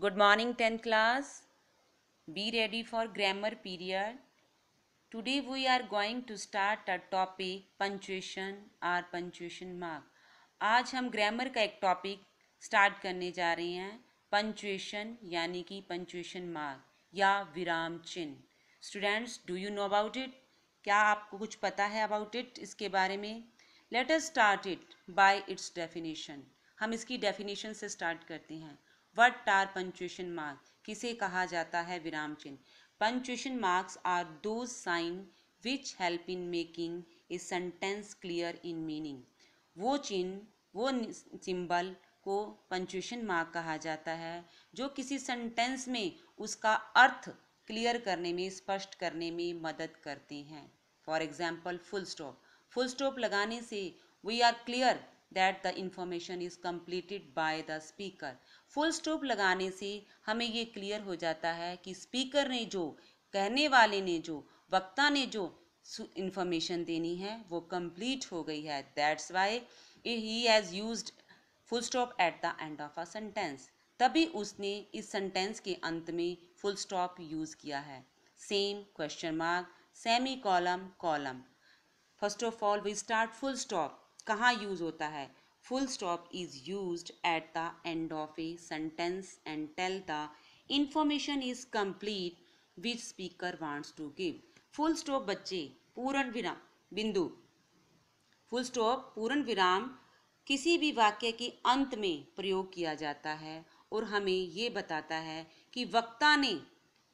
Good morning 10th class. Be ready for grammar period. Today we are going to start a topic punctuation or punctuation mark. आज हम grammar का एक topic start करने जा रहे हैं पंचुएशन यानी कि पंचुएशन मार्क या विराम चिन्ह. Students, do you know about it? क्या आपको कुछ पता है अबाउट इट, इसके बारे में? Let us start it by its definition. हम इसकी डेफिनेशन से स्टार्ट करते हैं. What are punctuation mark? किसे कहा जाता है विराम चिन्ह? Punctuation marks are those signs which help in making a sentence clear in meaning. वो चिन्ह, वो सिंबल को पंचुएशन मार्क कहा जाता है जो किसी सेंटेंस में उसका अर्थ क्लियर करने में, स्पष्ट करने में मदद करते हैं. For example full stop. Full stop लगाने से we are clear that the information is completed by the speaker. Full stop लगाने से हमें ये क्लियर हो जाता है कि स्पीकर ने जो, कहने वाले ने जो, वक्ता ने जो इंफॉर्मेशन देनी है वो कंप्लीट हो गई है. That's why he has used full stop at the end of a sentence. तभी उसने इस सेंटेंस के अंत में फुल स्टॉप यूज़ किया है. Same question mark, semicolon, colon. First of all we start full stop. कहाँ यूज़ होता है? Full stop is used at the end of a sentence and tell the information is complete which speaker wants to give. Full stop बच्चे पूर्ण विराम बिंदु. Full stop पूर्ण विराम किसी भी वाक्य के अंत में प्रयोग किया जाता है और हमें ये बताता है कि वक्ता ने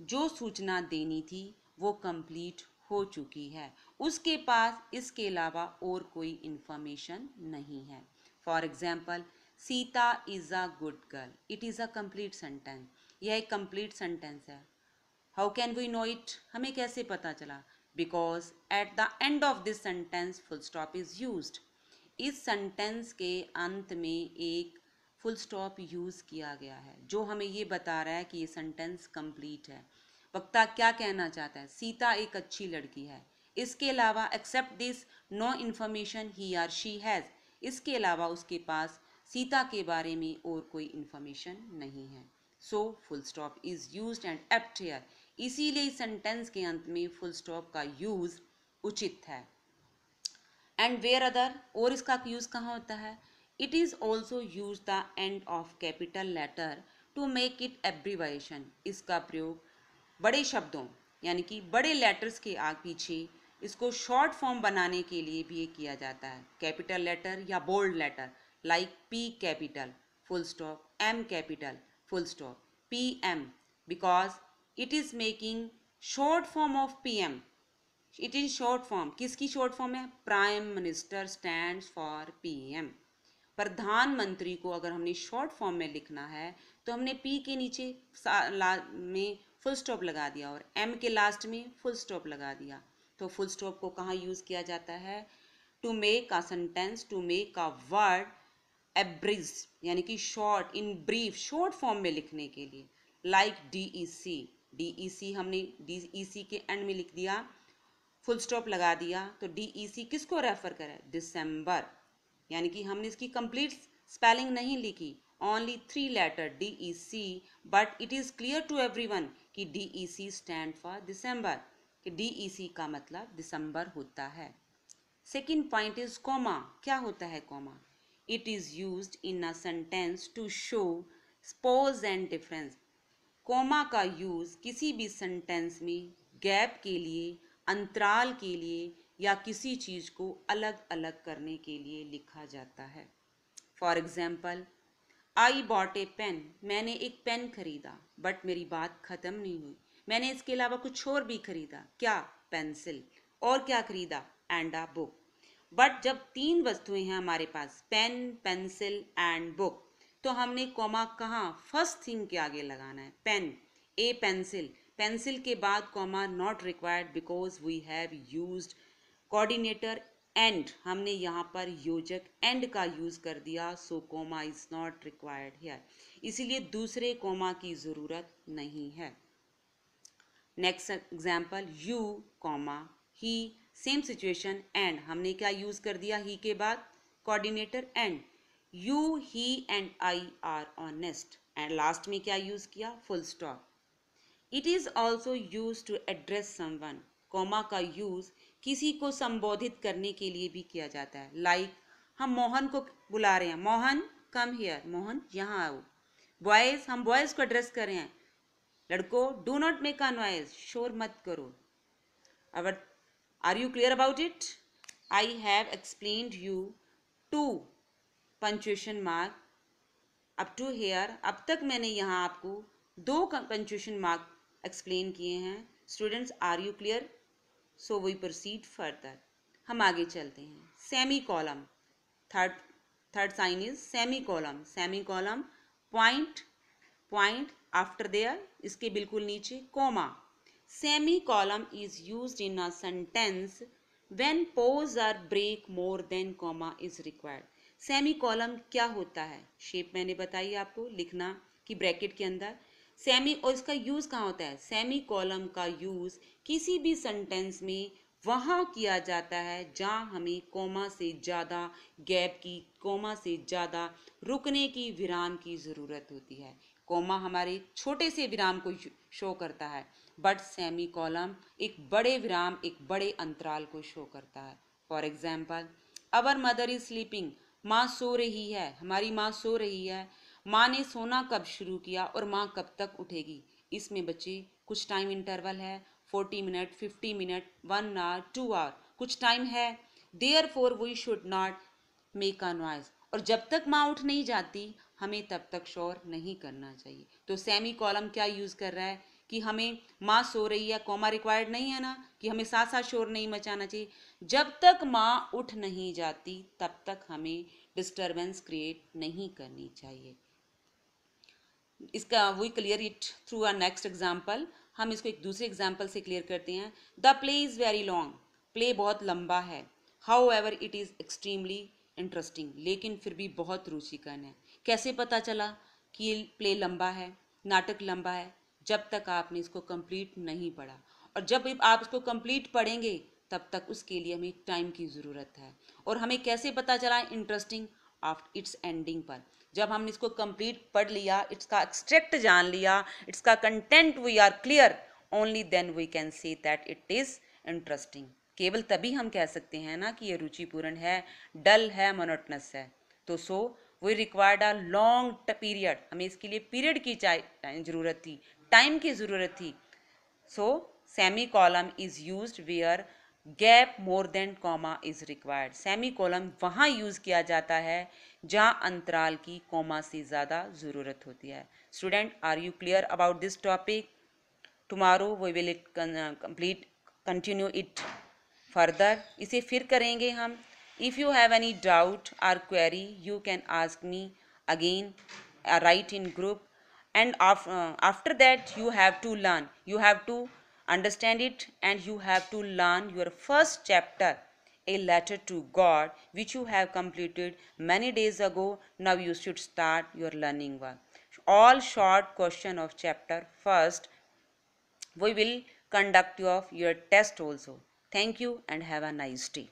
जो सूचना देनी थी वो कंप्लीट हो चुकी है, उसके पास इसके अलावा और कोई इंफॉर्मेशन नहीं है. For example, Sita is a good girl. It is a complete sentence. यह एक कंप्लीट सेंटेंस है. How can we know it? हमें कैसे पता चला? Because at the end of this sentence full stop is used. इस सेंटेंस के अंत में एक फुल स्टॉप यूज़ किया गया है जो हमें ये बता रहा है कि ये सेंटेंस कंप्लीट है. वक्ता क्या कहना चाहता है? सीता एक अच्छी लड़की है. इसके अलावा except this no information he or she has. इसके अलावा उसके पास सीता के बारे में और कोई इन्फॉर्मेशन नहीं है. So full stop is used and apt here. इसीलिए सेंटेंस के अंत में फुल स्टॉप का यूज उचित है. एंड वेयर अदर, और इसका यूज कहाँ होता है? It is also use the end of capital letter to make it abbreviation. इसका प्रयोग बड़े शब्दों यानी कि बड़े लेटर्स के आगे पीछे इसको शॉर्ट फॉर्म बनाने के लिए भी ये किया जाता है. कैपिटल लेटर या bold letter like P capital full stop, M capital full stop, P M, because it is making short form of P M. It is short form. किसकी शॉर्ट फॉर्म है? Prime minister stands for P M. प्रधानमंत्री को अगर हमने short form में लिखना है तो हमने पी के नीचे में फुल स्टॉप लगा दिया और एम के लास्ट में फुल स्टॉप लगा दिया. तो फुल स्टॉप को कहाँ यूज़ किया जाता है? To make a sentence, to make a word abridge यानी कि short, in brief, short form में लिखने के लिए. Like D E C. D E C हमने डी ई सी के एंड में लिख दिया, फुल स्टॉप लगा दिया. तो डी ई सी किसको रेफर करे? दिसंबर. यानी कि हमने इसकी कंप्लीट स्पेलिंग नहीं लिखी, only 3 letter D E C, but it is clear to everyone कि D E C stand for दिसंबर, कि डी ई सी का मतलब दिसंबर होता है. Second point is comma. क्या होता है comma? It is used in a sentence to show pause and difference. Comma का यूज़ किसी भी सेंटेंस में गैप के लिए, अंतराल के लिए या किसी चीज़ को अलग अलग करने के लिए लिखा जाता है. For example, I bought a pen. मैंने एक पेन खरीदा. बट मेरी बात ख़त्म नहीं हुई. मैंने इसके अलावा कुछ और भी खरीदा. क्या? पेंसिल. और क्या खरीदा? And a book. बट जब 3 वस्तुएं हैं हमारे पास, पेन, पेंसिल एंड बुक, तो हमने कॉमा कहाँ? फर्स्ट थिंग के आगे लगाना है. पेन, ए पेंसिल. पेंसिल के बाद comma not required because we have used coordinator and. हमने यहाँ पर योजक एंड का यूज कर दिया. So comma is not required here. इसीलिए दूसरे कॉमा की ज़रूरत नहीं है. Next example, you comma he, same situation and. हमने क्या यूज कर दिया? ही के बाद coordinator and. You, he and I are honest. And last में क्या यूज किया, full stop. It is also use to address someone, comma का यूज किसी को संबोधित करने के लिए भी किया जाता है। लाइक हम मोहन को बुला रहे हैं, मोहन कम हियर, मोहन यहाँ आओ। बॉयज, हम बॉयज को एड्रेस कर रहे हैं, लड़कों do not make a noise, शोर मत करो। अब are you clear about it? I have explained you two punctuation mark up to here. अब तक मैंने यहाँ आपको 2 पंक्चुएशन मार्क एक्सप्लेन किए हैं। Students, are you clear? So we proceed further. हम आगे चलते हैं। Semicolon, third sign is semicolon. Semicolon, point after there, इसके बिल्कुल नीचे comma. Semicolon is used in a sentence when pause or break more than comma is required. Semicolon क्या होता है? Shape मैंने बताई आपको, लिखना कि ब्रैकेट के अंदर सेमी, और इसका यूज कहाँ होता है? सेमी कॉलम का यूज किसी भी सेंटेंस में वहाँ किया जाता है जहाँ हमें कोमा से ज़्यादा गैप की, कोमा से ज़्यादा रुकने की, विराम की ज़रूरत होती है। कोमा हमारे छोटे से विराम को शो करता है, बट सेमी कॉलम एक बड़े विराम, एक बड़े अंतराल को शो करता है। For example, our mother is sleeping, माँ सो रही है, हमारी माँ सो रही है। माँ ने सोना कब शुरू किया और माँ कब तक उठेगी? इसमें बच्चे कुछ टाइम इंटरवल है, 40 मिनट, 50 मिनट, 1 आवर, 2 आवर, कुछ टाइम है। Therefore we should not make a noise, और जब तक माँ उठ नहीं जाती हमें तब तक शोर नहीं करना चाहिए। तो सेमी कॉलम क्या यूज कर रहा है कि हमें माँ सो रही है, कॉमा रिक्वायर्ड नहीं है ना, कि हमें साथ साथ शोर नहीं मचाना चाहिए। जब तक माँ उठ नहीं जाती तब तक हमें डिस्टरबेंस क्रिएट नहीं करनी चाहिए। इसका we clear it through a next example. हम इसको एक दूसरे एग्जाम्पल से क्लियर करते हैं। The play is very long, play बहुत लंबा है। However it is extremely interesting, लेकिन फिर भी बहुत रुचिकर है। कैसे पता चला कि प्ले लंबा है, नाटक लंबा है? जब तक आपने इसको कंप्लीट नहीं पढ़ा, और जब आप इसको कंप्लीट पढ़ेंगे तब तक उसके लिए हमें टाइम की ज़रूरत है। और हमें कैसे पता चला इंटरेस्टिंग? आफ्टर इट्स एंडिंग पर, जब हमने इसको कंप्लीट पढ़ लिया, इसका एक्सट्रैक्ट जान लिया, इसका content we are clear, only then we can say that it is interesting. केवल तभी हम कह सकते हैं ना कि ये रुचिपूर्ण है, डल है, मोनोटनस है। तो so we required a long period, हमें इसके लिए पीरियड की ज़रूरत थी, टाइम की ज़रूरत थी। So semicolon is used where gap more than comma is required. Semicolon वहाँ यूज़ किया जाता है जहाँ अंतराल की कॉमा से ज़्यादा ज़रूरत होती है। Student, are you clear about this topic? Tomorrow we will continue it further. इसे फिर करेंगे हम। If you have any doubt or query, you can ask me again, write in group, and after that you have to learn, you have to understand it, and you have to learn your first chapter, a letter to God, which you have completed many days ago. Now you should start your learning work. All short question of chapter first, we will conduct your test also. Thank you and have a nice day.